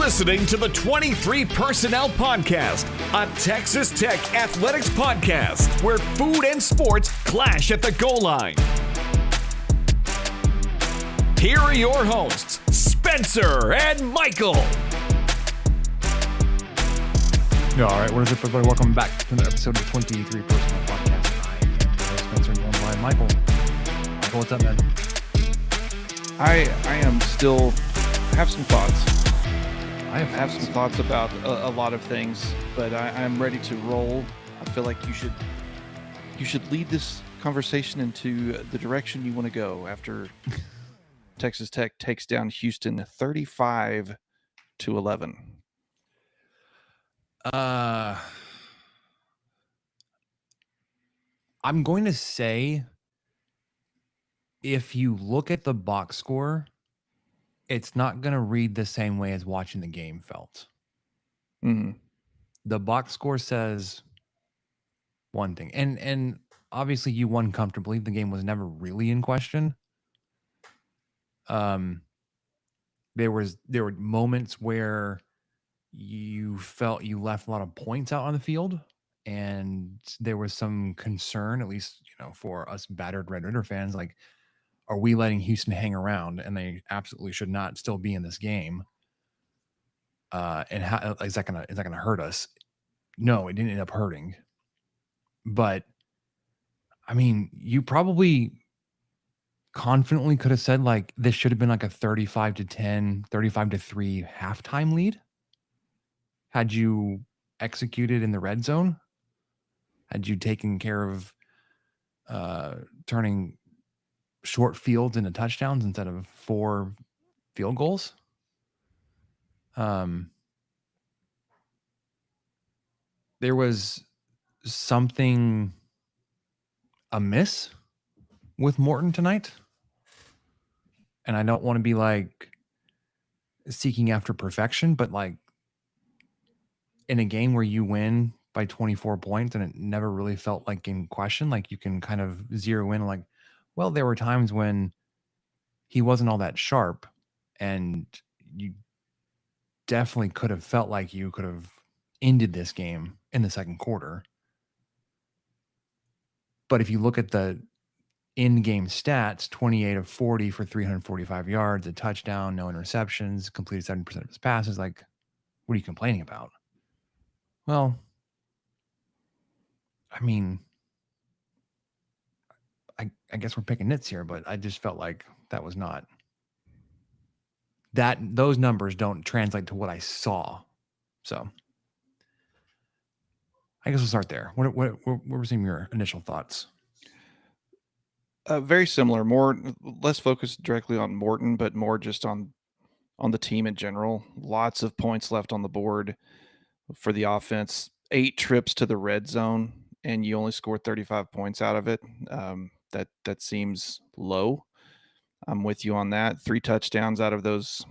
listening to the 23 Personnel Podcast, a Texas Tech athletics podcast where food and sports clash at the goal line. Here are your hosts, Spencer and Michael. All right, what is up, everybody? Welcome back to another episode of the 23 Personnel Podcast. I am your host, Spencer, and joined by Michael. Michael, what's up, man? I have some thoughts. I have some thoughts about a lot of things, but I'm ready to roll. I feel like you should lead this conversation into the direction you want to go after Texas Tech takes down Houston 35-11. I'm going to say, if you look at the box score, it's not going to read the same way as watching the game felt. Mm-hmm. The box score says one thing, and obviously you won comfortably. The game was never really in question. There were moments where you felt you left a lot of points out on the field, and there was some concern, at least for us battered Red Raider fans, like, are we letting Houston hang around? And they absolutely should not still be in this game. And how is that gonna hurt us? No, it didn't end up hurting. But I mean, you probably confidently could have said, like, this should have been like a 35-10, 35-3 halftime lead. Had you executed in the red zone, had you taken care of turning short fields into touchdowns instead of 4 field goals. There was something amiss with Morton tonight. And I don't want to be like seeking after perfection, but like in a game where you win by 24 points and it never really felt like in question, like you can kind of zero in like, well, there were times when he wasn't all that sharp, and you definitely could have felt like you could have ended this game in the second quarter. But if you look at the in-game stats, 28 of 40 for 345 yards, a touchdown, no interceptions, completed 70% of his passes, like, what are you complaining about? Well, I mean, I guess we're picking nits here, but I just felt like that was not that. Those numbers don't translate to what I saw. So I guess we'll start there. What were some of your initial thoughts? Very similar, less focused directly on Morton, but more just on the team in general. Lots of points left on the board for the offense. 8 trips to the red zone, and you only scored 35 points out of it. That seems low. I'm with you on that. 3 touchdowns out of those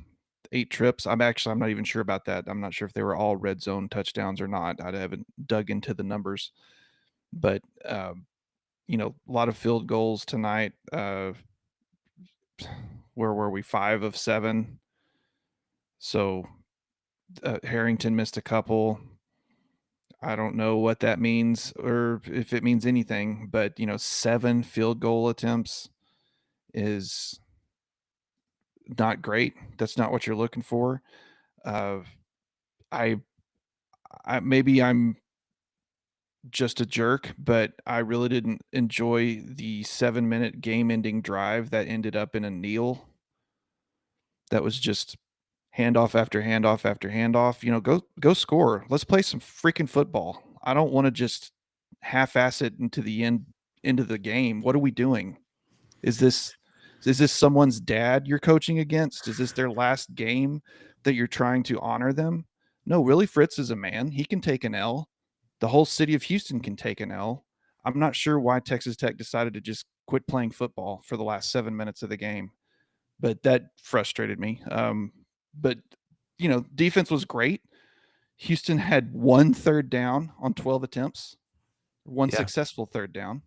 8 trips. I'm not even sure about that. I'm not sure if they were all red zone touchdowns or not. I haven't dug into the numbers, but a lot of field goals tonight. Where were we? 5 of 7. So Harrington missed a couple. I don't know what that means or if it means anything, but 7 field goal attempts is not great. That's not what you're looking for. I maybe I'm just a jerk, but I really didn't enjoy the 7-minute game-ending drive that ended up in a kneel. That was just handoff after handoff after handoff. Go score. Let's play some freaking football. I don't want to just half-ass it into the game. What are we doing? Is this someone's dad you're coaching against? Is this their last game that you're trying to honor them? No, Willie Fritz is a man. He can take an L. The whole city of Houston can take an L. I'm not sure why Texas Tech decided to just quit playing football for the last 7 minutes of the game, but that frustrated me. But defense was great. Houston had 1 third down on 12 attempts, one successful third down.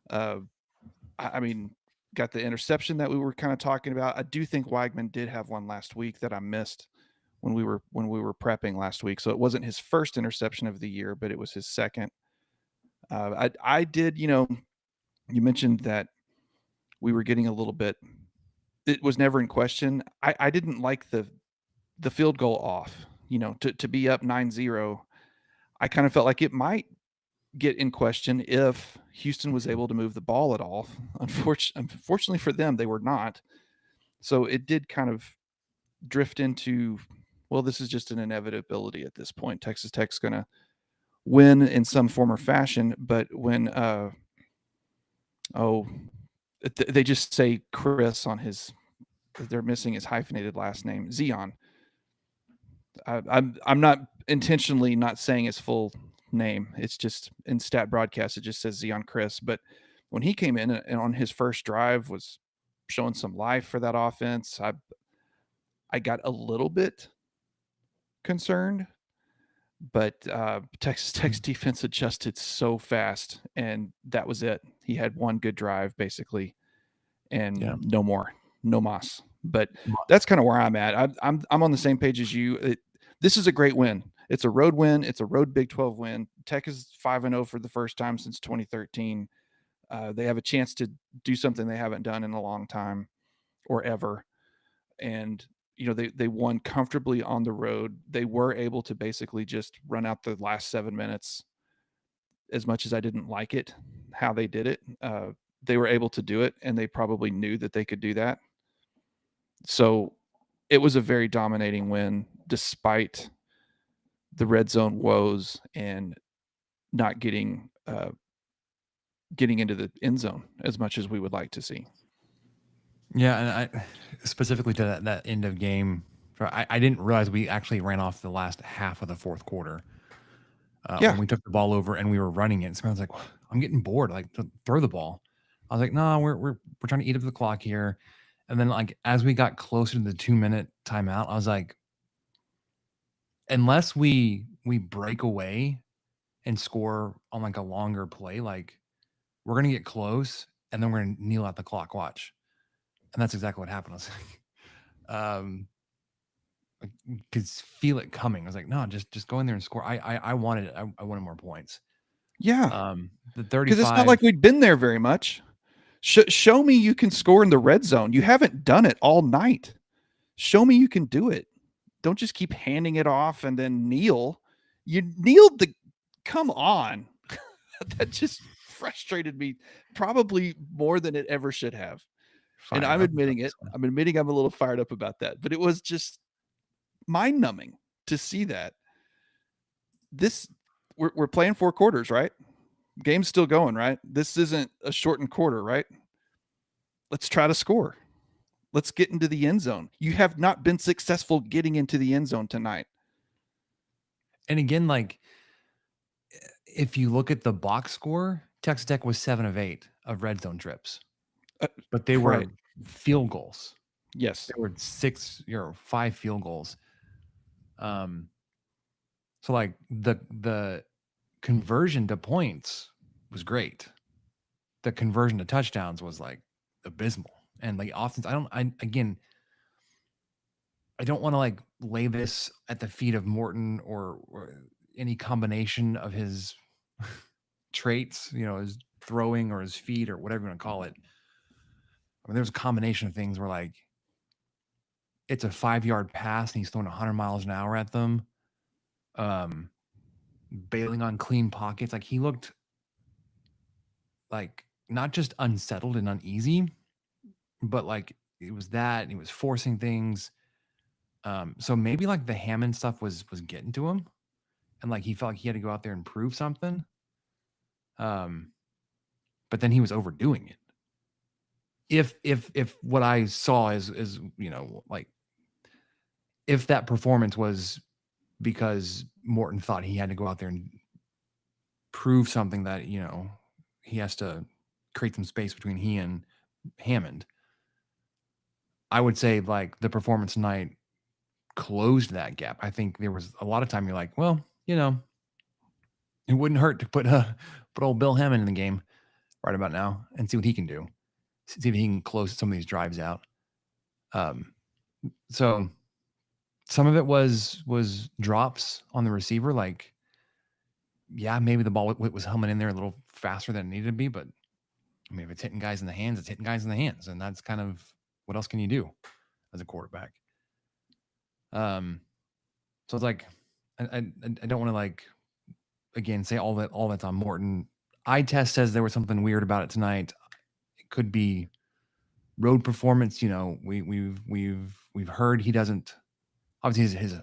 I mean, got the interception that we were kind of talking about. I do think Weigman did have one last week that I missed when we were prepping last week. So it wasn't his first interception of the year, but it was his second. I did, you mentioned that we were getting a little bit. It was never in question. I didn't like the field goal off. To be up 9-0. I kind of felt like it might get in question if Houston was able to move the ball at all. Unfortunately for them, they were not. So it did kind of drift into, well, this is just an inevitability at this point. Texas Tech's going to win in some form or fashion. But when, they just say Chris on they're missing his hyphenated last name, Zion. I'm not intentionally not saying his full name. It's just in stat broadcast, it just says Zion Chris. But when he came in and on his first drive was showing some life for that offense, I got a little bit concerned, but Texas Tech's defense adjusted so fast, and that was it. He had one good drive basically, and no more, no mas. But that's kind of where I'm at. I'm on the same page as you. This is a great win. It's a road win. It's a road Big 12 win. Tech is 5-0 for the first time since 2013. They have a chance to do something they haven't done in a long time or ever. And, they won comfortably on the road. They were able to basically just run out the last 7 minutes. As much as I didn't like it, how they did it, they were able to do it, and they probably knew that they could do that. So it was a very dominating win despite the red zone woes and not getting into the end zone as much as we would like to see. Yeah, and I specifically to that end of game, I didn't realize we actually ran off the last half of the fourth quarter. When we took the ball over and we were running it, so I was like, I'm getting bored. Like, throw the ball. I was like, no, we're trying to eat up the clock here. And then, like, as we got closer to the 2-minute timeout, I was like, unless we break away and score on like a longer play, like, we're gonna get close and then we're gonna kneel at the clock. Watch. And that's exactly what happened. I was like, could feel it coming. I was like, no, just go in there and score. I wanted it. I wanted more points. Yeah. The Because 35. it's not like we'd been there very much. Show me you can score in the red zone. You haven't done it all night. Show me you can do it. Don't just keep handing it off and then kneel. You kneeled come on. That just frustrated me probably more than it ever should have. And I'm admitting it. I'm admitting I'm a little fired up about that, but it was just mind numbing to see that. We're playing 4 quarters, right? Game's still going, right? This isn't a shortened quarter, right? Let's try to score. Let's get into the end zone. You have not been successful getting into the end zone tonight. And again, like, if you look at the box score, Texas Tech was 7 of 8 of red zone trips, but they were field goals. Yes, they were 5 field goals. So like the conversion to points was great. The conversion to touchdowns was like abysmal. And like offense, I don't want to like lay this at the feet of Morton or any combination of his traits, his throwing or his feet or whatever you want to call it. I mean, there's a combination of things where like it's a 5-yard pass and he's throwing 100 miles an hour at them. Bailing on clean pockets. Like, he looked like not just unsettled and uneasy, but like it was that he was forcing things. So maybe like the Hammond stuff was getting to him, and like he felt like he had to go out there and prove something. But then he was overdoing it. If what I saw is like if that performance was because Morton thought he had to go out there and prove something that he has to create some space between he and Hammond, I would say like the performance tonight closed that gap. I think there was a lot of time you're like, well, it wouldn't hurt to put old Bill Hammond in the game right about now and see what he can do. See if he can close some of these drives out. So some of it was drops on the receiver. Like, yeah, maybe the ball was humming in there a little faster than it needed to be, but I mean, if it's hitting guys in the hands, it's hitting guys in the hands, and that's kind of what else can you do as a quarterback? So it's like I don't want to like again say all that's on Morton. Eye test says there was something weird about it tonight. It could be road performance. You know, we've heard he doesn't obviously his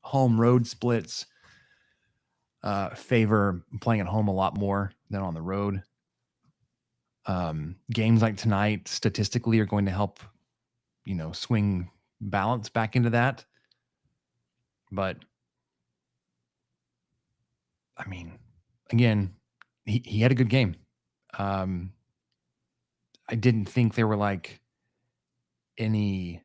home road splits favor playing at home a lot more than on the road. Games like tonight statistically are going to help, you know, swing balance back into that. But I mean, again, he had a good game. I didn't think there were like any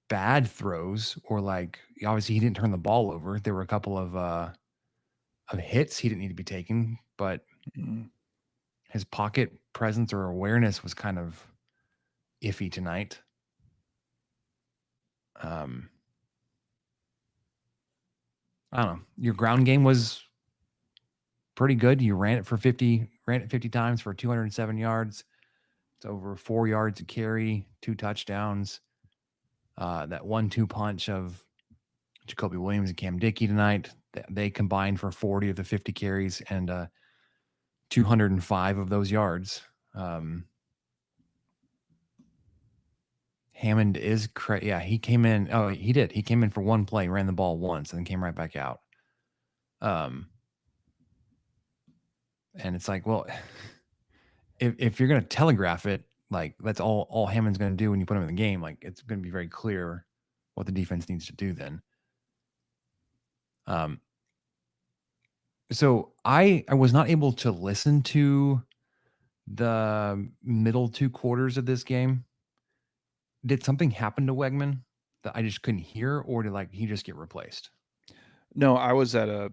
bad throws or like obviously he didn't turn the ball over. There were a couple of hits he didn't need to be taken, but his pocket presence or awareness was kind of iffy tonight. I don't know. Your ground game was pretty good. You ran it 50 times for 207 yards. It's over 4 yards a carry, 2 touchdowns. That 1-2 punch of Jacoby Williams and Cam Dickey tonight, they combined for 40 of the 50 carries and 205 of those yards. Hammond is he came in. Oh, he did. He came in for one play, ran the ball once, and then came right back out. And it's like, well, if you're going to telegraph it, like that's all Hammond's going to do when you put him in the game. Like it's going to be very clear what the defense needs to do then. So I was not able to listen to the middle 2 quarters of this game. Did something happen to Wegman that I just couldn't hear, or did like he just get replaced? No, I was at a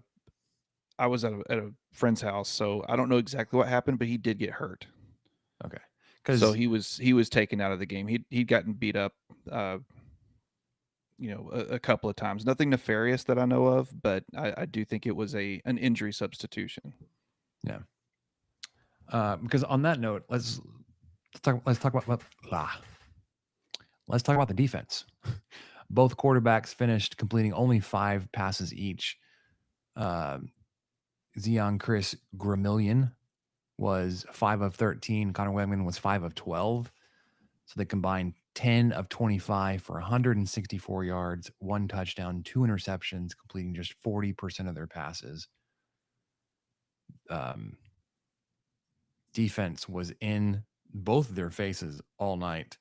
friend's house, so I don't know exactly what happened, but he did get hurt. Okay, So he was taken out of the game. He'd gotten beat up, a couple of times. Nothing nefarious that I know of, but I do think it was an injury substitution. Yeah. Because on that note, let's talk about the defense. Both quarterbacks finished completing only 5 passes each. Zion Chris Gramillion was 5 of 13. Connor Wegman was 5 of 12. So they combined 10 of 25 for 164 yards, 1 touchdown, 2 interceptions, completing just 40% of their passes. Defense was in both of their faces all night.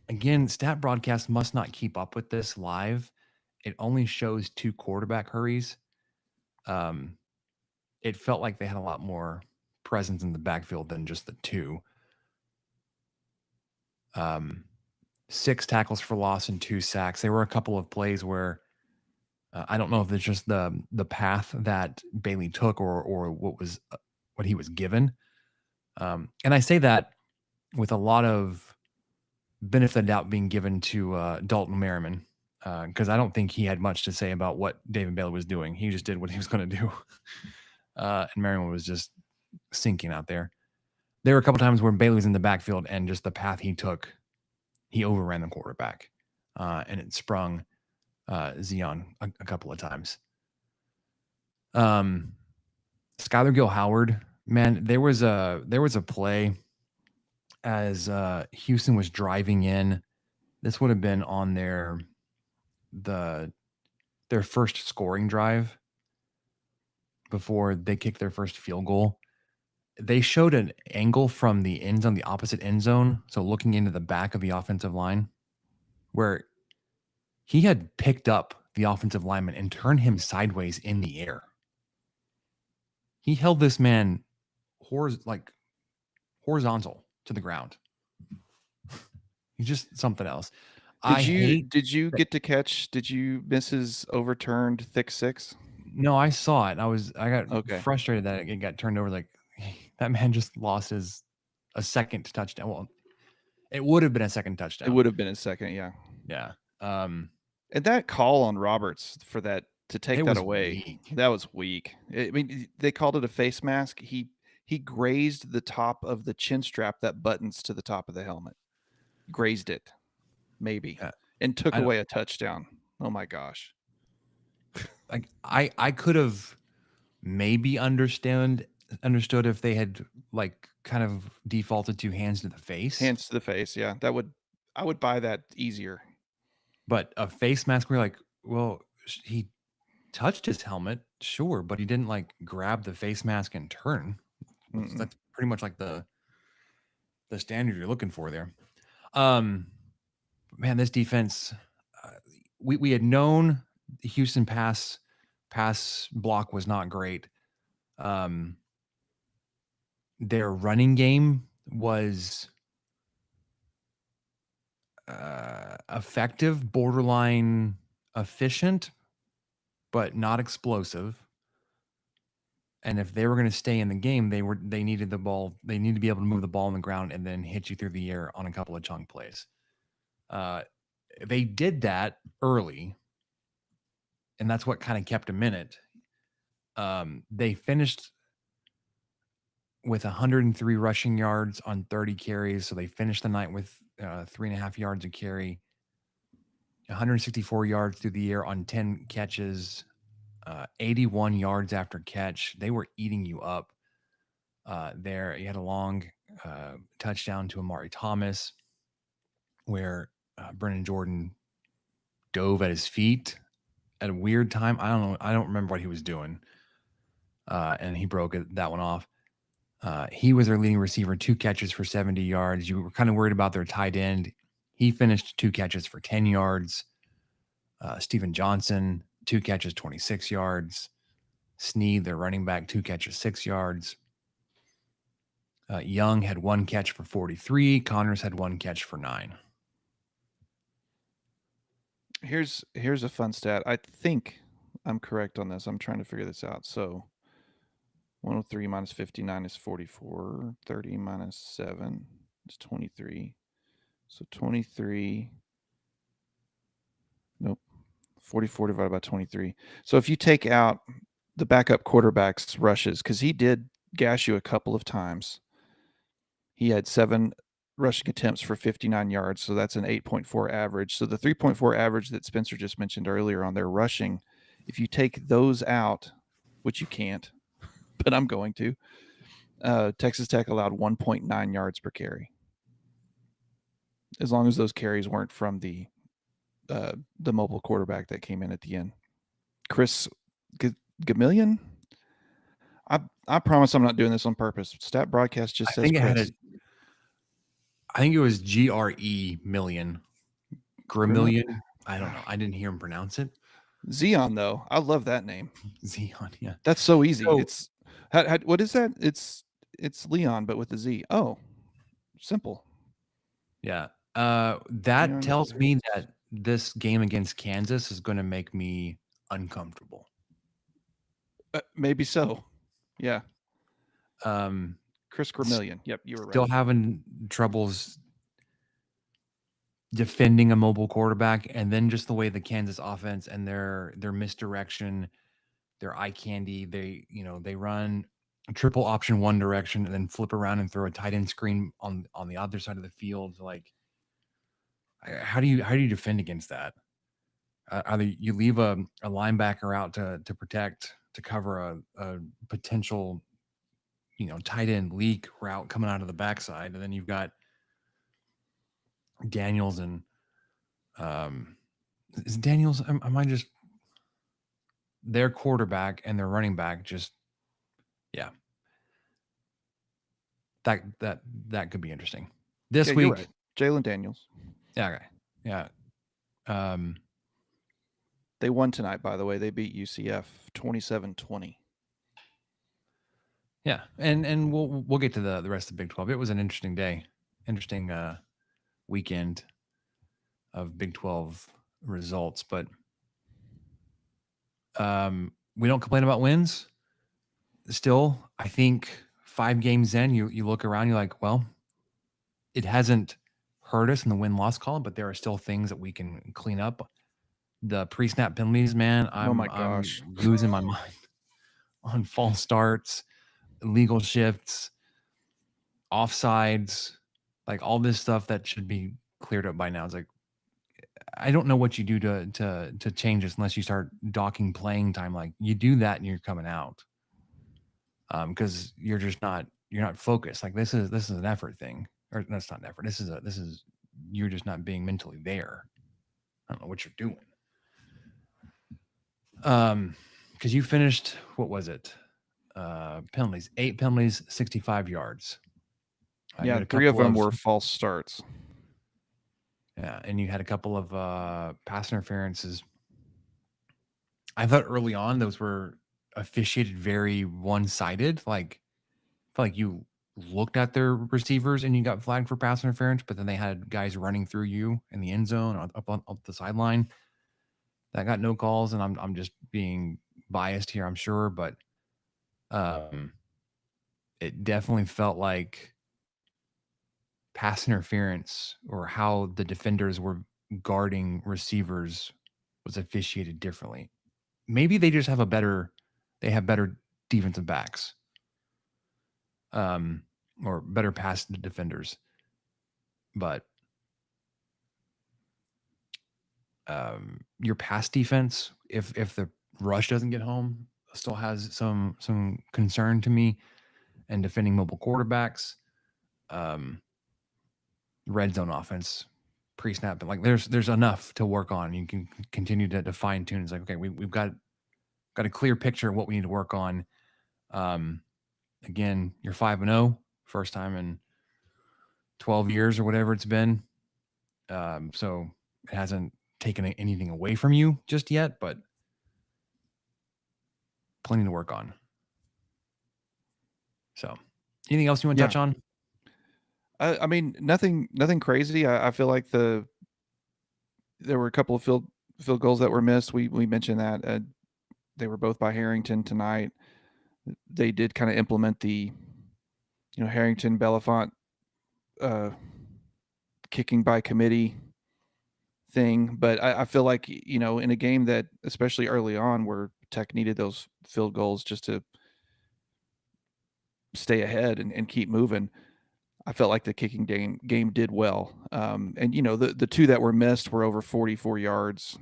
Again, stat broadcast must not keep up with this live. It only shows 2 quarterback hurries. It felt like they had a lot more presence in the backfield than just the 2. 6 tackles for loss and 2 sacks. There were a couple of plays where I don't know if it's just the path that Bailey took or what he was given. And I say that with a lot of benefit of doubt being given to Dalton Merriman, because I don't think he had much to say about what David Bailey was doing. He just did what he was going to do. And Merriman was just sinking out there. There were a couple times where Bailey was in the backfield and just the path he took, he overran the quarterback, and it sprung Zion a couple of times. Skylar Gill Howard, man, there was a play as Houston was driving in. This would have been on their first scoring drive before they kicked their first field goal. They showed an angle from the end zone, the opposite end zone, so looking into the back of the offensive line, where he had picked up the offensive lineman and turned him sideways in the air. He held this man horizontal to the ground. He's just something else. Did you miss his overturned thick 6? No, I saw it. I got frustrated that it got turned over. Like that man just lost a second touchdown. Well, it would have been a second touchdown. It would have been a second, yeah. Yeah. And that call on Roberts for that to take It that was away, weak. that was weak. I mean, they called it a face mask. He grazed the top of the chin strap that buttons to the top of the helmet. Grazed it, maybe, Yeah. and took I don't away a touchdown. Oh my gosh. like I could have maybe understood if they had like kind of defaulted to hands to the face, Hands to the face. Yeah, I would buy that easier. but a face mask where you're like, well, he touched his helmet, sure, but he didn't like grab the face mask and turn. Mm-mm. That's pretty much like the standard you're looking for there. Um, man, this defense, uh, we had known the Houston pass block was not great. Their running game was effective, borderline efficient, but not explosive. And if they were going to stay in the game, they needed the ball. They need to be able to move the ball on the ground and then hit you through the air on a couple of chunk plays. They did that early, and that's what kind of kept them in it. They finished with 103 rushing yards on 30 carries, so they finished the night with 3.5 yards a carry. 164 yards through the air on 10 catches, 81 yards after catch. They were eating you up there. You had a long touchdown to Amari Thomas where Brennan Jordan dove at his feet at a weird time. I don't know. I don't remember what he was doing. And he broke that one off. He was their leading receiver, 2 catches for 70 yards. You were kind of worried about their tight end. He finished 2 catches for 10 yards. Steven Johnson, 2 catches, 26 yards. Snead, their running back, 2 catches, 6 yards. Young had 1 catch for 43. Connors had 1 catch for 9. Here's a fun stat. I think I'm correct on this. I'm trying to figure this out. So 103 minus 59 is 44. 30 minus 7 is 23. So 23. Nope. 44 divided by 23. So if you take out the backup quarterback's rushes, because he did gash you a couple of times, he had 7 rushing attempts for 59 yards. So that's an 8.4 average. So the 3.4 average that Spencer just mentioned earlier on their rushing, if you take those out, which you can't, but I'm going to, Texas Tech allowed 1.9 yards per carry. As long as those carries weren't from the mobile quarterback that came in at the end. Chris Gamillion? I promise I'm not doing this on purpose. Stat broadcast just says Chris. I think it was GRE million. Gramillion. I don't know. I didn't hear him pronounce it. Zion, though. I love that name. Zion, yeah. That's so easy. So, It's what is that? It's Leon, but with a Z. Oh, simple. yeah. That tells me that this game against Kansas is going to make me uncomfortable. Maybe so. Yeah. Chris Still Gramillion. Yep, you were right. Still having troubles defending a mobile quarterback, and then just the way the Kansas offense and their misdirection, their eye candy, they run a triple option one direction and then flip around and throw a tight end screen on the other side of the field. Like, how do you defend against that? Either you leave a linebacker out to protect, to cover a potential tight end leak route coming out of the backside, and then you've got Daniels and is Daniels? Am I just their quarterback and their running back? Just that could be interesting this week. Right. Jalen Daniels. Yeah, okay. Yeah. They won tonight, by the way. They beat UCF 27-20. Yeah, and we'll get to the rest of Big 12. It was an interesting day, interesting weekend of Big 12 results, but we don't complain about wins. Still, I think 5 games in, you look around, you're like, well, it hasn't hurt us in the win-loss column, but there are still things that we can clean up. The pre-snap penalties, man, Oh my I'm gosh. losing my mind on false starts, illegal shifts, offsides, like all this stuff that should be cleared up by now. It's like I don't know what you do to change this unless you start docking playing time. Like you do that and you're coming out. Because you're not focused. Like this is an effort thing. Or that's not an effort. This is you're just not being mentally there. I don't know what you're doing. Because you finished, what was it? Penalties, 8 penalties, 65 yards. You Yeah, had a 3 of couple them of were false starts. yeah, and you had a couple of pass interferences. I thought early on those were officiated very one-sided. Like I felt like you looked at their receivers and you got flagged for pass interference, but then they had guys running through you in the end zone or up the sideline that got no calls. And I'm just being biased here, I'm sure, but it definitely felt like pass interference or how the defenders were guarding receivers was officiated differently. Maybe they just have they have better defensive backs, or better pass defenders, but your pass defense, if the rush doesn't get home, still has some concern to me. And defending mobile quarterbacks, red zone offense, pre-snap, but like there's enough to work on. You can continue to fine tune. It's like, okay, we've got a clear picture of what we need to work on. Again, you're 5-0, first time in 12 years or whatever it's been. So it hasn't taken anything away from you just yet, but plenty to work on. So anything else you want to touch on? I mean, nothing crazy. I feel like there were a couple of field goals that were missed. We mentioned that they were both by Harrington tonight. They did kind of implement the, Harrington Belafont kicking by committee thing, but I feel like in a game that, especially early on, where Tech needed those field goals just to stay ahead and keep moving, I felt like the kicking game did well. And the 2 that were missed were over 44 yards.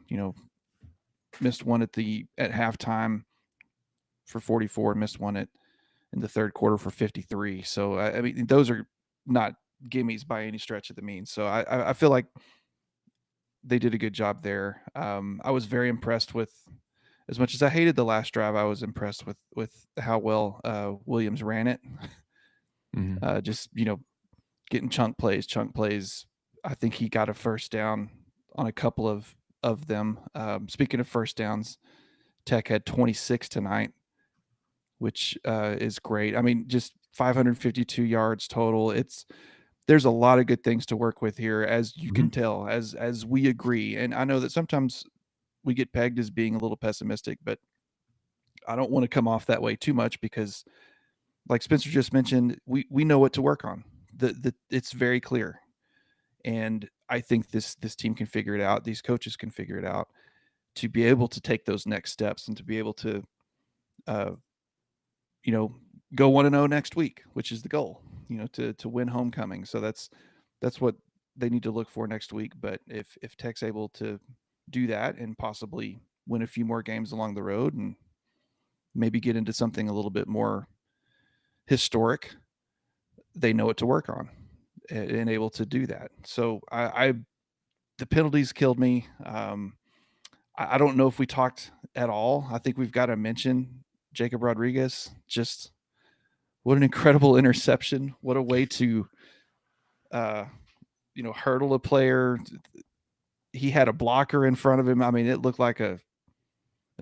Missed one at halftime for 44, missed one in the third quarter for 53. So I mean, those are not gimmies by any stretch of the means. So I feel like they did a good job there. I was very impressed with, as much as I hated the last drive, I was impressed with how well Williams ran it. Mm-hmm. Just getting chunk plays. I think he got a first down on a couple of them. Speaking of first downs, Tech had 26 tonight, which is great. I mean, just 552 yards total. There's a lot of good things to work with here, as you can tell, as we agree. And I know that sometimes we get pegged as being a little pessimistic, but I don't want to come off that way too much because, like Spencer just mentioned, we know what to work on. It's very clear. And I think this team can figure it out. These coaches can figure it out to be able to take those next steps and to be able to, go 1-0 next week, which is the goal, to win homecoming. So that's what they need to look for next week. But if Tech's able to do that and possibly win a few more games along the road and maybe get into something a little bit more historic, they know what to work on and able to do that. So the penalties killed me. I don't know if we talked at all. I think we've got to mention Jacob Rodriguez. Just what an incredible interception. What a way to, hurdle a player. He had a blocker in front of him. I mean, it looked like an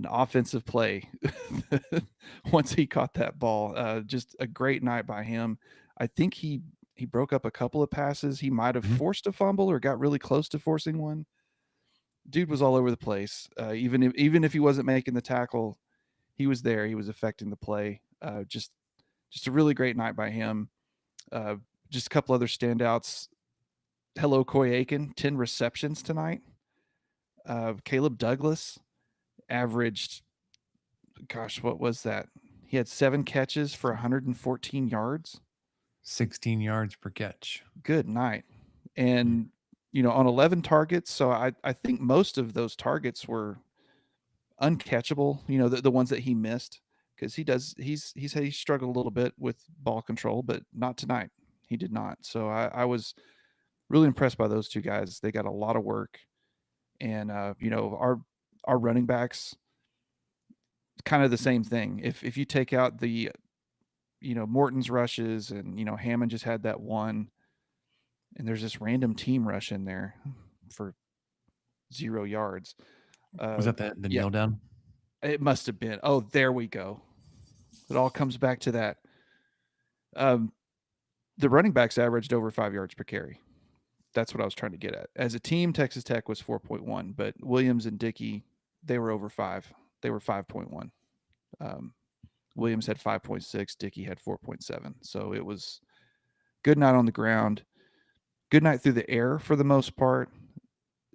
offensive play once he caught that ball. Just a great night by him. I think he broke up a couple of passes. He might have forced a fumble or got really close to forcing one. Dude was all over the place. Even if he wasn't making the tackle, he was there. He was affecting the play. Just a really great night by him. Just a couple other standouts. Hello Coy Aiken, 10 receptions tonight. Caleb Douglas averaged, gosh, what was that? He had 7 catches for 114 yards. 16 yards per catch. Good night. And, on 11 targets. So I think most of those targets were uncatchable, the ones that he missed, because he struggled a little bit with ball control, but not tonight. He did not. So I was really impressed by those two guys. They got a lot of work. And, our running backs, kind of the same thing. If you take out the, Morton's rushes and, Hammond just had that one, and there's this random team rush in there for 0 yards. Was that the yeah, kneel down? It must have been. Oh, there we go. It all comes back to that. The running backs averaged over 5 yards per carry. That's what I was trying to get at. As a team, Texas Tech was 4.1, but Williams and Dickey, they were over 5. They were 5.1. Williams had 5.6. Dickey had 4.7. So it was good night on the ground. Good night through the air for the most part.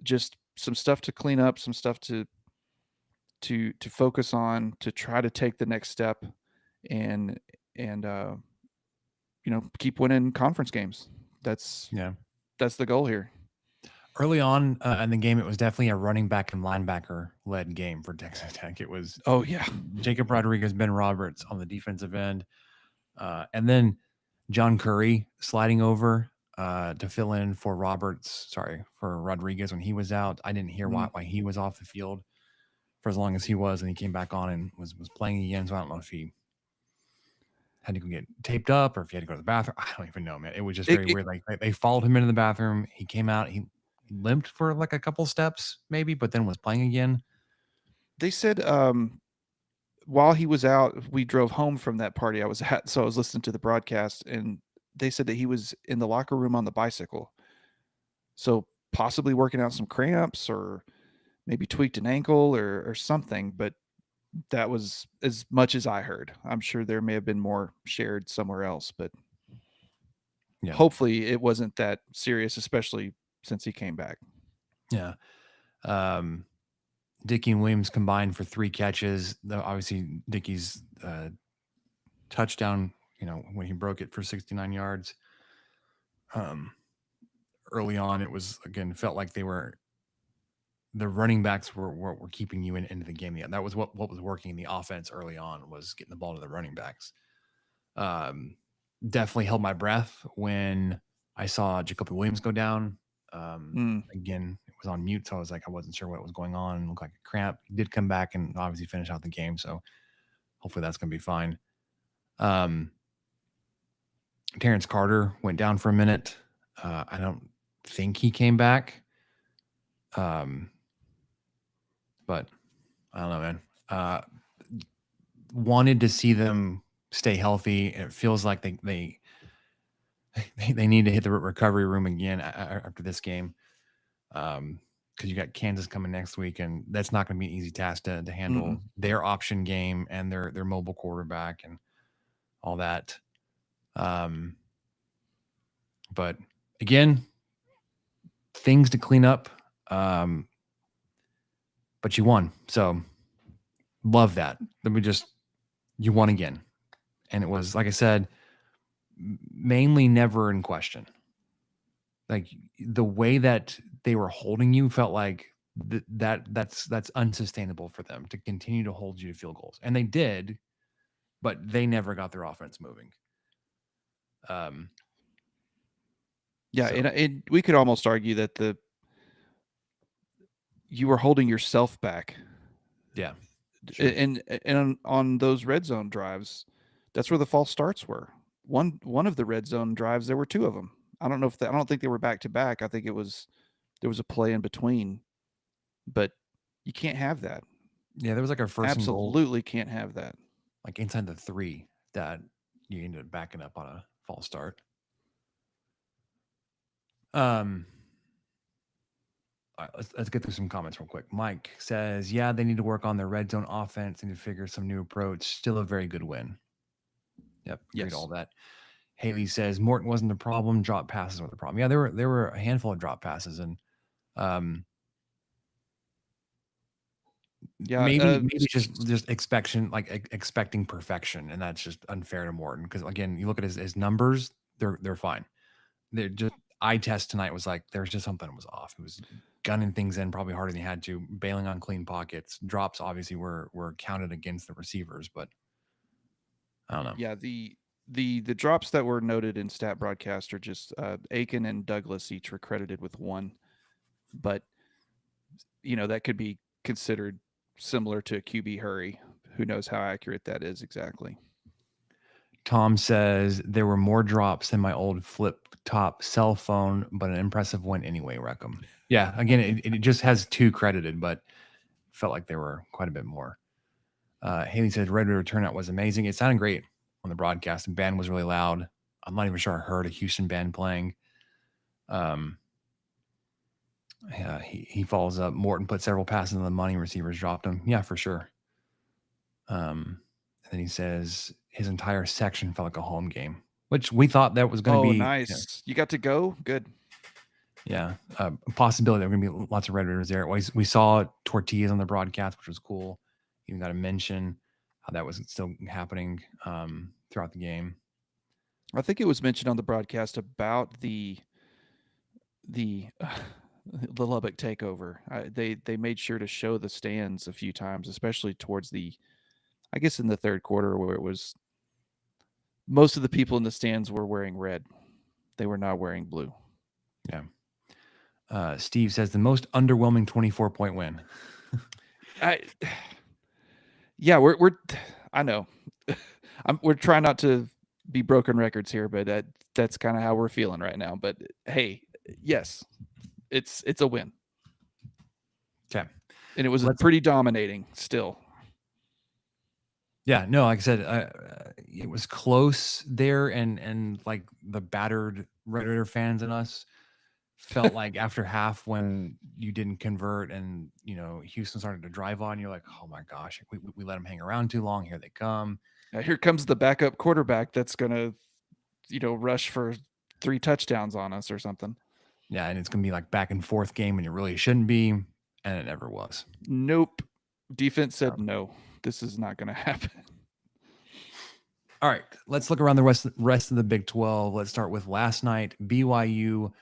Just some stuff to clean up, some stuff to focus on, to try to take the next step, and keep winning conference games. That's the goal here. Early on in the game, it was definitely a running back and linebacker led game for Texas Tech. It was Jacob Rodriguez, Ben Roberts on the defensive end, and then John Curry sliding over to fill in for Rodriguez when he was out. I didn't hear why he was off the field for as long as he was, and he came back on and was playing again. So I don't know if he had to go get taped up or if he had to go to the bathroom. I don't even know, man. It was just very weird. Like they followed him into the bathroom. He came out. He limped for like a couple steps maybe, but then was playing again. They said while he was out, we drove home from that party I was at, so I was listening to the broadcast, and they said that he was in the locker room on the bicycle. So possibly working out some cramps or maybe tweaked an ankle or something, but that was as much as I heard. I'm sure there may have been more shared somewhere else, but hopefully it wasn't that serious, especially since he came back. Yeah. Dickey and Williams combined for 3 catches. Obviously, Dickey's touchdown, when he broke it for 69 yards. Early on, it was, again, felt like the running backs were keeping you into the game. Yeah, that was what was working in the offense early on, was getting the ball to the running backs. Definitely held my breath when I saw Jacoby Williams go down. Again, it was on mute, so I wasn't sure what was going on. It looked like a cramp. He did come back and obviously finish out the game, so hopefully that's going to be fine. Terrence Carter went down for a minute. I don't think he came back. But I don't know, man. Wanted to see them stay healthy. It feels like they need to hit the recovery room again after this game, because you got Kansas coming next week, and that's not going to be an easy task to handle their option game and their mobile quarterback and all that. But again, things to clean up. But you won, so love that. You won again, and it was, like I said, mainly never in question. Like the way that they were holding you felt like that's unsustainable for them to continue to hold you to field goals, and they did, but they never got their offense moving. And we could almost argue that you were holding yourself back. Yeah. Sure. And on those red zone drives, that's where the false starts were. One of the red zone drives, there were 2 of them. I don't think they were back to back. I think there was a play in between, but you can't have that. Yeah, there was like a first and goal. Absolutely can't have that. Like inside the 3 that you ended up backing up on a false start. All right, let's get through some comments real quick. Mike says, yeah, they need to work on their red zone offense and to figure some new approach. Still a very good win. Yep, agreed all that. Haley says Morton wasn't the problem. Drop passes were the problem. Yeah, there were a handful of drop passes, and um, Yeah, maybe just expecting perfection, and that's just unfair to Morton because again, you look at his numbers, they're fine. They're just eye test tonight was like there's just something that was off. It was gunning things in probably harder than he had to, bailing on clean pockets. Drops obviously were counted against the receivers, but I don't know. yeah, the drops that were noted in stat broadcast are just Aiken and Douglas each were credited with one, but that could be considered similar to a QB hurry. Who knows how accurate that is exactly? Tom says there were more drops than my old flip top cell phone, but an impressive win anyway, Reckham. Yeah, again, it just has 2 credited, but felt like there were quite a bit more. Haley says Red River turnout was amazing. It sounded great on the broadcast. The band was really loud. I'm not even sure I heard a Houston band playing. Yeah, he follows up. Morton put several passes on the money. Receivers dropped them. Yeah, for sure. And then he says his entire section felt like a home game, which we thought that was going to be. Nice. You got to go? Good. Yeah, a possibility there were going to be lots of Red Raiders there. We saw Tortillas on the broadcast, which was cool. Even got to mention how that was still happening throughout the game. I think it was mentioned on the broadcast about the Lubbock takeover. They made sure to show the stands a few times, especially towards I guess in the third quarter, where it was most of the people in the stands were wearing red. They were not wearing blue. Yeah. Steve says the most underwhelming 24-point win. Yeah, I know. We're trying not to be broken records here, but that's kind of how we're feeling right now. But hey, yes, it's a win. Okay. And it was pretty dominating still. Yeah, no, like I said, it was close there, and like the battered Red Raider fans and us felt like after half when you didn't convert and Houston started to drive on, you're like, oh my gosh, we let them hang around too long. Here they come. Here comes the backup quarterback that's gonna rush for 3 touchdowns on us or something. Yeah, and it's gonna be like back and forth game, and it really shouldn't be, and it never was. Nope. Defense said no. This is not going to happen. All right, let's look around the rest of the Big 12. Let's start with last night. BYU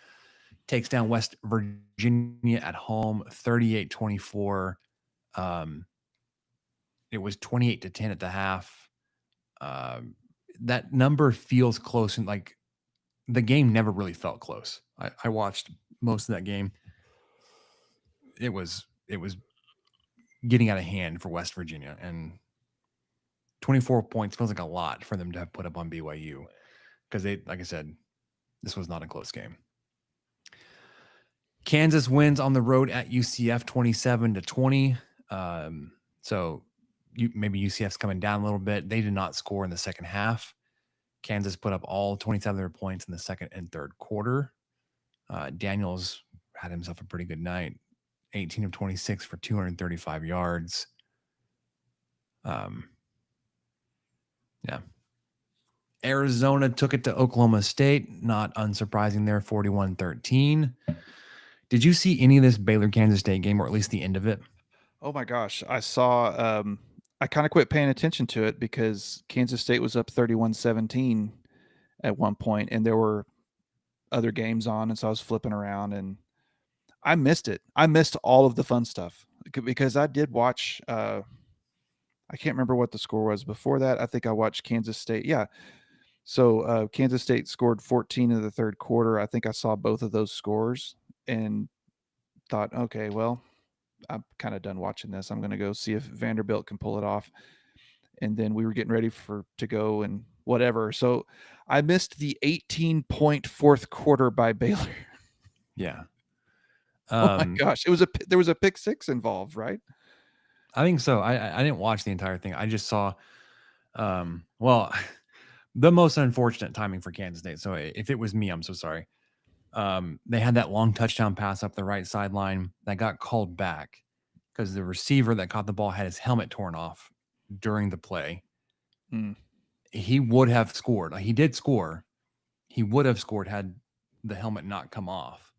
takes down West Virginia at home, 38-24. It was 28-10 at the half. That number feels close, and like the game never really felt close. I watched most of that game. It was getting out of hand for West Virginia, and 24 points feels like a lot for them to have put up on BYU because they, like I said, this was not a close game. Kansas wins on the road at UCF 27-20. So maybe UCF's coming down a little bit. They did not score in the second half. Kansas put up all 27 of their points in the second and third quarter. Daniels had himself a pretty good night. 18 of 26 for 235 yards. Yeah. Arizona took it to Oklahoma State. Not unsurprising there, 41-13. Did you see any of this Baylor-Kansas State game, or at least the end of it? Oh my gosh. I saw I kind of quit paying attention to it because Kansas State was up 31-17 at one point, and there were other games on, and so I was flipping around, and I missed it. I missed all of the fun stuff because I did watch I can't remember what the score was before that. I think I watched Kansas State. Yeah. So Kansas State scored 14 in the third quarter. I think I saw both of those scores and thought, okay, well, I'm kind of done watching this. I'm going to go see if Vanderbilt can pull it off. And then we were getting ready to go and whatever. So I missed the 18-point fourth quarter by Baylor. Yeah. Oh my gosh. There was a pick six involved, right? I think so. I didn't watch the entire thing. I just saw, well, the most unfortunate timing for Kansas State. So if it was me, I'm so sorry. They had that long touchdown pass up the right sideline that got called back because the receiver that caught the ball had his helmet torn off during the play. He would have scored. He did score, He would have scored had the helmet not come off.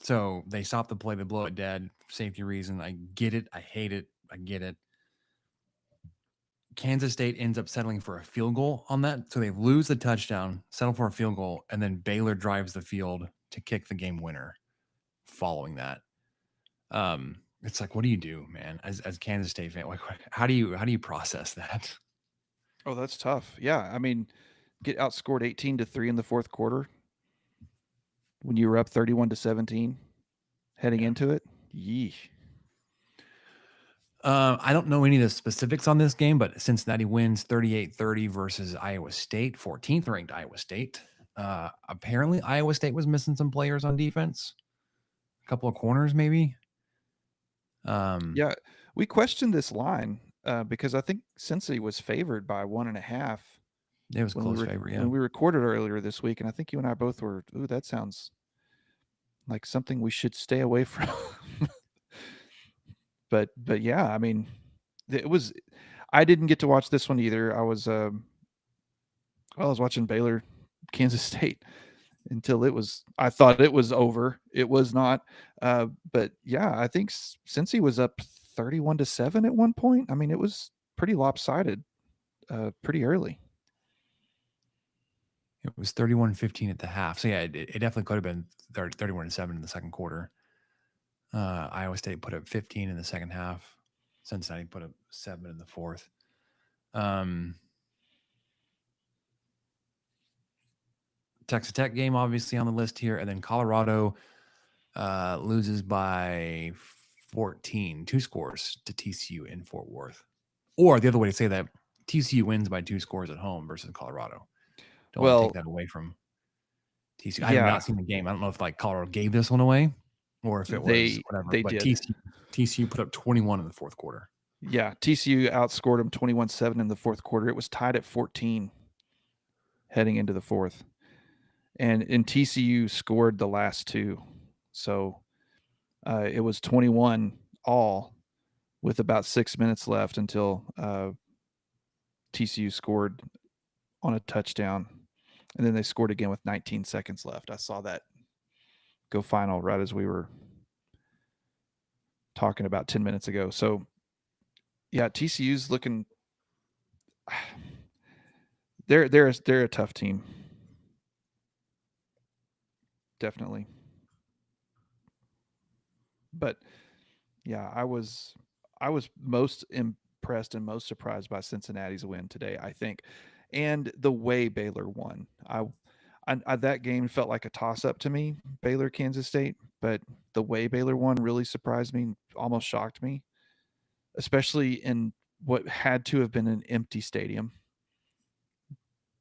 So they stopped the play, they blow it dead, safety reason. I get it. I hate it. I get it. Kansas State ends up settling for a field goal on that. So they lose the touchdown, settle for a field goal, and then Baylor drives the field to kick the game winner following that. It's like, what do you do, man? As Kansas State fan, like, how do you process that? Oh, that's tough. Yeah, I mean, get outscored 18-3 in the fourth quarter when you were up 31-17 heading into it. Yeesh. I don't know any of the specifics on this game, but Cincinnati wins 38-30 versus Iowa State, 14th ranked Iowa State. Apparently, Iowa State was missing some players on defense, a couple of corners maybe. Yeah, we questioned this line because I think Cincy was favored by 1.5. It was close favor, yeah. When we recorded earlier this week, and I think you and I both were, ooh, that sounds like something we should stay away from. but yeah, I mean, it was. I didn't get to watch this one either. I was watching Baylor, Kansas State until I thought it was over. It was not. But yeah, I think Cincy was up 31-7 at one point. I mean, it was pretty lopsided pretty early. It was 31-15 at the half. So yeah, it definitely could have been 31-7 in the second quarter. Iowa State put up 15 in the second half. Cincinnati put up 7 in the fourth. Texas Tech game obviously on the list here, and then Colorado loses by 14, 2 scores to TCU in Fort Worth. Or the other way to say that, TCU wins by 2 scores at home versus Colorado. Don't want to take that away from TCU. I have not seen the game. I don't know if like Colorado gave this one away or if it was whatever. They but did. TCU put up 21 in the fourth quarter. Yeah, TCU outscored them 21-7 in the fourth quarter. It was tied at 14 heading into the fourth. And TCU scored the last 2. So it was 21 all with about 6 minutes left until TCU scored on a touchdown. And then they scored again with 19 seconds left. I saw that go final right as we were talking about 10 minutes ago. So, yeah, TCU's looking they're a tough team. Definitely. But yeah, I was most impressed and most surprised by Cincinnati's win today, I think. And the way Baylor won. I that game felt like a toss-up to me, Baylor, Kansas State, but the way Baylor won really surprised me, almost shocked me, especially in what had to have been an empty stadium.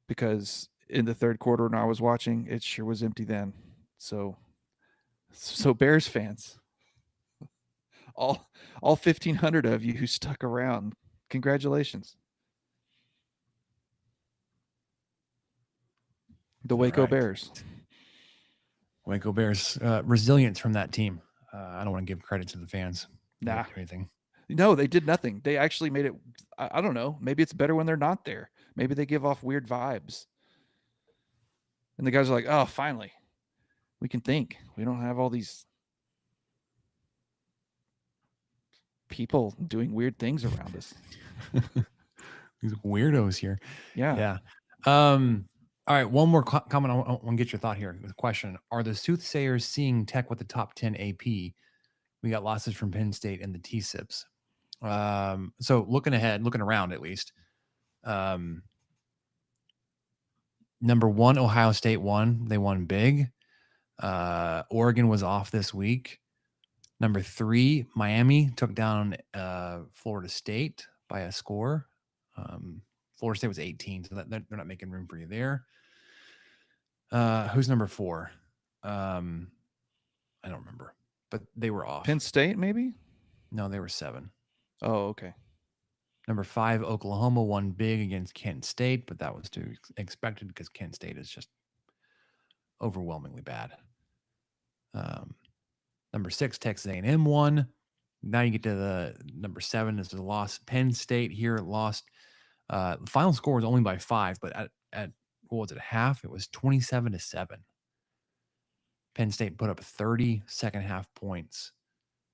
Because in the third quarter when I was watching, it sure was empty then. So Bears fans, all 1,500 of you who stuck around, congratulations. The Waco Bears. Waco Bears. Resilience from that team. I don't want to give credit to the fans. Nah. Anything. No, they did nothing. They actually made it. I don't know. Maybe it's better when they're not there. Maybe they give off weird vibes. And the guys are like, oh, finally, we can think. We don't have all these people doing weird things around us. These weirdos here. Yeah. All right, one more comment. I want to get your thought here. The question: are the soothsayers seeing Tech with the top 10 AP? We got losses from Penn State and the T-SIPs. So looking around at least. Number 1, Ohio State won. They won big. Oregon was off this week. Number 3, Miami took down Florida State by a score. Florida State was 18, so they're not making room for you there. Who's number 4? I don't remember, but they were off. Penn State, maybe? No, they were 7. Oh, okay. Number 5, Oklahoma won big against Kent State, but that was to be expected because Kent State is just overwhelmingly bad. Number 6, Texas A&M won. Now you get to the number 7. This is a loss. Penn State here lost. The final score was only by 5, but at what was it, half? It was 27-7. Penn State put up 30 second half points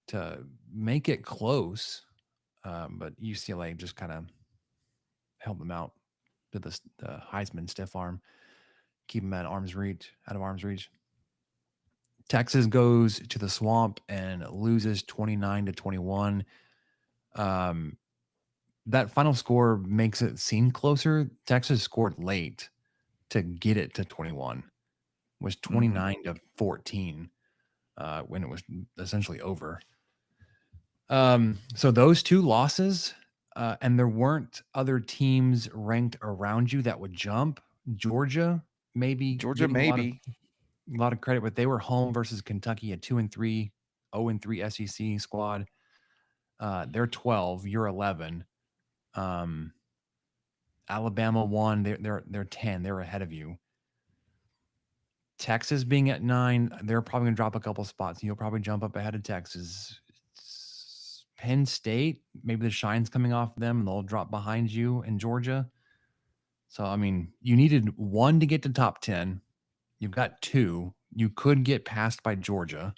to make it close, but UCLA just kind of held them out to the Heisman stiff arm, keep them out of arm's reach. Texas goes to the Swamp and loses 29-21. That final score makes it seem closer. Texas scored late to get it to 21. It was 29-14 when it was essentially over. So those two losses, and there weren't other teams ranked around you that would jump. Georgia getting a lot of credit, but they were home versus Kentucky, a 2-3, 0-3 SEC squad. They're 12, you're 11. Alabama won, they're 10, they're ahead of you. Texas being at 9, they're probably gonna drop a couple spots. You'll probably jump up ahead of Texas. Penn State, maybe the shine's coming off them and they'll drop behind you in Georgia. So, I mean, you needed 1 to get to top 10. You've got 2. You could get passed by Georgia.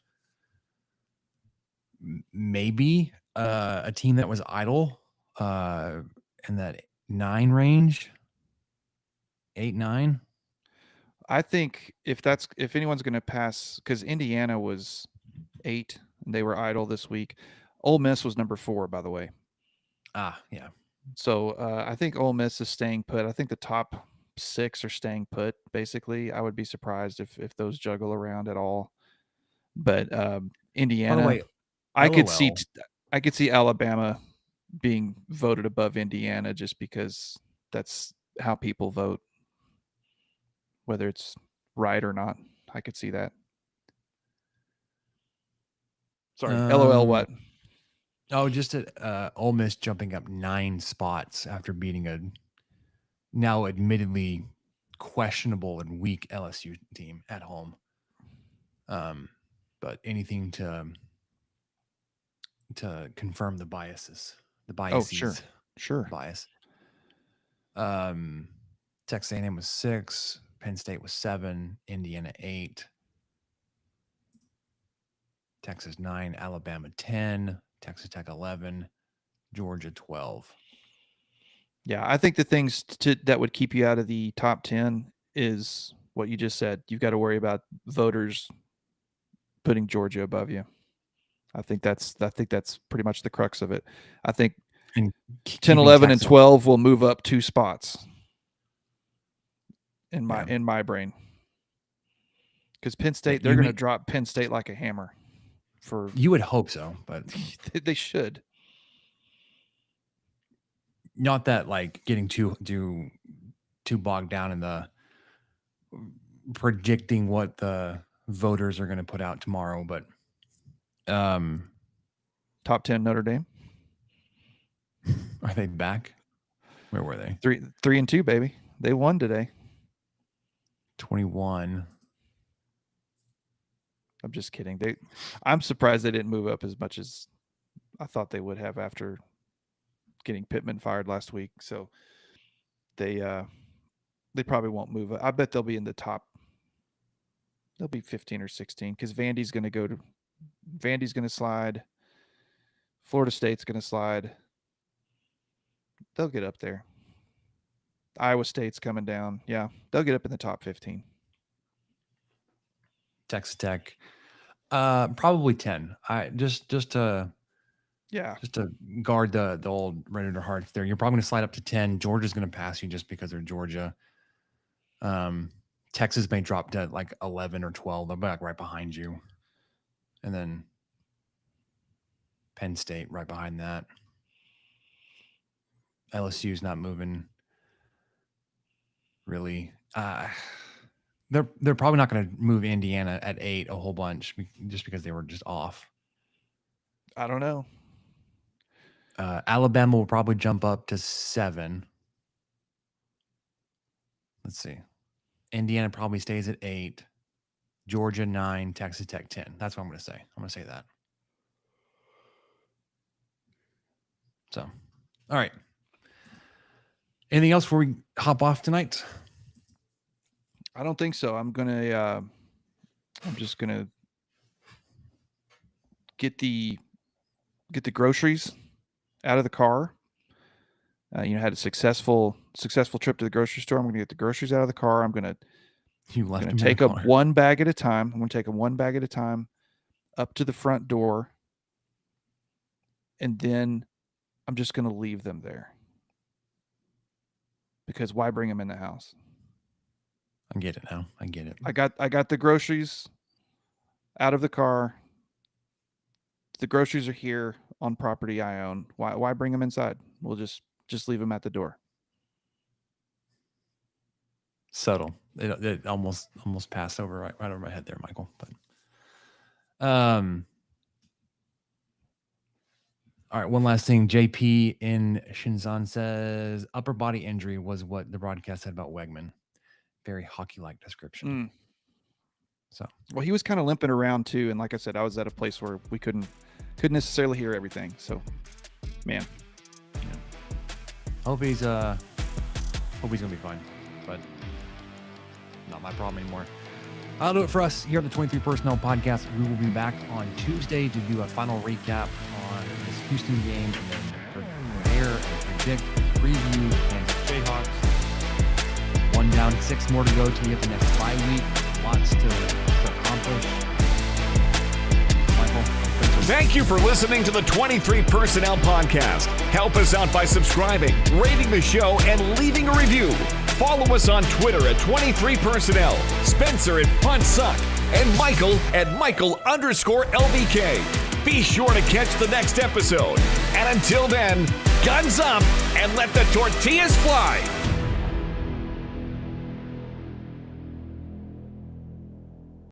Maybe a team that was idle in that 9 range, 8, 9. I think if anyone's going to pass, because Indiana was 8 and they were idle this week. Ole Miss was number 4, by the way. Yeah. So I think Ole Miss is staying put. I think the top 6 are staying put. Basically, I would be surprised if those juggle around at all. But Indiana, By the way, I could LOL. see Alabama being voted above Indiana just because that's how people vote, whether it's right or not. I could see that. Sorry, LOL. What? Oh, just Ole Miss jumping up 9 spots after beating a now admittedly questionable and weak LSU team at home. But anything to confirm the biases. Oh, sure. Bias. Texas A&M was 6, Penn State was 7, Indiana 8, Texas 9, Alabama 10, Texas Tech 11, Georgia 12. Yeah, I think the things that would keep you out of the top 10 is what you just said. You've got to worry about voters putting Georgia above you. I think that's pretty much the crux of it. I think 10, 11, and 12 will move up 2 spots in my brain. Because Penn State, they're going to drop Penn State like a hammer. You would hope so, but they should. Not that like getting too bogged down in the predicting what the voters are going to put out tomorrow, but top 10 Notre Dame. Are they back? Where were they? 3-2, baby. They won today. 21. I'm just kidding. I'm surprised they didn't move up as much as I thought they would have after getting Pittman fired last week. So they probably won't move up. I bet they'll be in the top. They'll be 15 or 16 because Vandy's going to slide. Florida State's going to slide. They'll get up there. Iowa State's coming down. Yeah, they'll get up in the top 15. Texas Tech, probably 10. Just to guard the old Redditor hearts there. You're probably going to slide up to 10. Georgia's going to pass you just because they're Georgia. Texas may drop to like 11 or 12. They'll be like right behind you, and then Penn State right behind that. LSU's not moving. Really, they're probably not going to move Indiana at 8 a whole bunch just because they were just off. I don't know. Alabama will probably jump up to 7. Let's see. Indiana probably stays at 8. Georgia 9. Texas Tech 10. That's what I'm going to say. I'm going to say that. So, all right. Anything else before we hop off tonight? I don't think so. I'm just gonna get the groceries out of the car. Had a successful trip to the grocery store. I'm gonna get the groceries out of the car. I'm gonna take them one bag at a time. I'm gonna take them one bag at a time up to the front door, and then I'm just gonna leave them there. Because why bring them in the house? I get it now. I get it. I got the groceries out of the car. The groceries are here on property I own. Why bring them inside? We'll just leave them at the door. Subtle. It almost passed over right over my head there, Michael. But all right, one last thing. JP in Shinzan says upper body injury was what the broadcast said about Wegman. Very hockey-like description. So, well, he was kind of limping around too, and like I said, I was at a place where we couldn't necessarily hear everything. So, man, hope he's gonna be fine, but not my problem anymore. That'll do it for us here at the 23 Personnel Podcast. We will be back on Tuesday to do a final recap on this Houston game, and then prepare and predict, preview, and Jayhawks. 1 down, 6 more to go to get the next bye week. Lots to accomplish. Michael, thank you for listening to the 23 Personnel Podcast. Help us out by subscribing, rating the show, and leaving a review. Follow us on Twitter at 23 Personnel, Spencer at Punt Suck, and Michael at Michael_LBK. Be sure to catch the next episode. And until then, guns up and let the tortillas fly.